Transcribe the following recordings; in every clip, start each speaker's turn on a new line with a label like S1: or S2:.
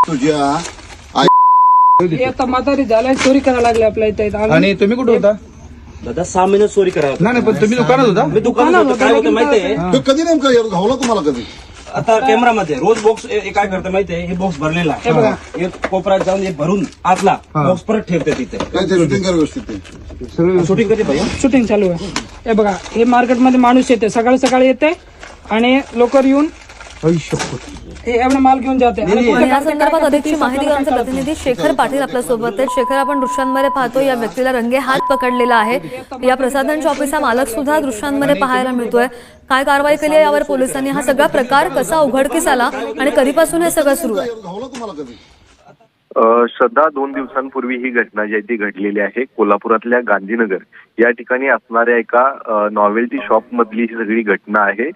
S1: तुझ्या
S2: हे आता म्हातारी झालाय, चोरी करायला लागले आपल्या इथे.
S3: आणि तुम्ही कुठे होता?
S4: दादा 6 महिने चोरी करा.
S3: नाही पण तुम्ही दुकानात होता?
S4: मी दुकानात होतो. काय होतं माहितीये,
S1: तो कधी नेमकं घावला तुम्हाला कधी?
S4: आता कॅमेरामध्ये रोज बॉक्स काय करतं माहितीये, हे बॉक्स भरलेला
S2: हे बघा.
S4: आहे. एक कोपऱ्यात जाऊन हे भरून आतला बॉक्स परत ठेवते तिथे.
S1: काय ते शूटिंग कर व्यवस्थित ते.
S3: सगळं
S4: शूटिंग कधी भैया?
S2: शूटिंग चालू आहे. हे बघा, हे मार्केटमध्ये माणूस येते, सकाळी सकाळी येते आणि लोकर येऊन हे एवढा माल घेऊन जाते. आणि
S5: आणि या संदर्भात अधिकची माहिती आमचे प्रतिनिधी शेखर पाटील आपल्या सोबत आहेत. शेखर, आपण दृश्यांमध्ये पाहतो या व्यक्तीला रंगे हात पकडलेला आहे. या प्रसाधनच्या ऑफिसचा मालक सुद्धा दृश्यांमध्ये पाहायला मिळतोय. काय कारवाई केली आहे यावर पोलिसांनी? हा सगळा प्रकार कसा उघडकीस आला आणि कधीपासून हे सगळं सुरू आहे?
S1: घावला तुम्हाला कधी?
S6: श्रद्धा, 2 दिवसांपूर्वी ही घटना जी आहे ती घडलेली आहे. कोल्हापुरातल्या गांधीनगर या ठिकाणी असणाऱ्या एका नॉवेल्टी शॉप मधली ही सगळी घटना आहे.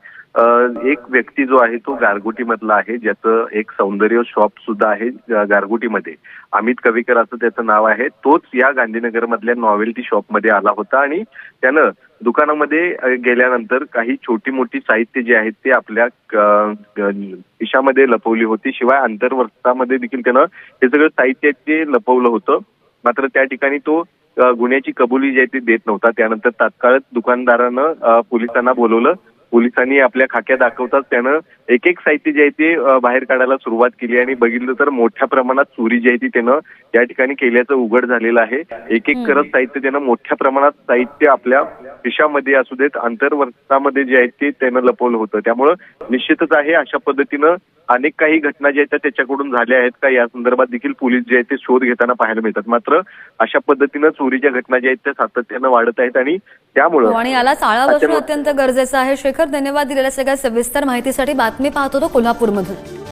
S6: एक व्यक्ती जो आहे तो गारगोटी मधला आहे, ज्याचं एक सौंदर्य शॉप सुद्धा आहे गारगोटीमध्ये. अमित कविकर असं त्याचं नाव आहे. तोच या गांधीनगर मधल्या नॉवेल्टी शॉप मध्ये आला होता आणि त्यानं दुकानामध्ये गेल्यानंतर काही छोटी मोठी साहित्य जे आहेत ते आपल्या खिशामध्ये लपवली होती. शिवाय अंतर्वर्तामध्ये देखील त्यानं हे सगळं साहित्य ते लपवलं होतं. मात्र त्या ठिकाणी तो गुन्ह्याची कबुली जी आहे ती देत नव्हता. त्यानंतर तात्काळ दुकानदारानं पोलिसांना बोलवलं. पोलिसांनी आपल्या खाक्या दाखवताच त्यानं एक एक साहित्य जे आहे ते बाहेर काढायला सुरुवात केली आणि बघितलं तर मोठ्या प्रमाणात चोरी जी आहे ती त्यानं या ठिकाणी केल्याचं उघड झालेलं आहे. एक एक करत साहित्य त्यानं मोठ्या प्रमाणात साहित्य आपल्या खिशामध्ये असू देत, अंतर्वर्तामध्ये जे आहे ते त्यानं लपवलं होतं. त्यामुळं निश्चितच आहे अशा पद्धतीनं अनेक काही घटना ज्या आहेत त्याच्याकडून झाल्या आहेत का या संदर्भात देखील पोलीस जे आहेत ते शोध घेताना पाहायला मिळतात. मात्र अशा पद्धतीनं चोरीच्या घटना ज्या आहेत त्या सातत्यानं वाढत आहेत आणि त्यामुळं
S5: आणि याला आळा बसणं अत्यंत गरजेचं आहे. शेखर, धन्यवाद दिलेल्या सगळ्या सविस्तर माहितीसाठी. बातमी पाहतो तो कोल्हापूरमधून.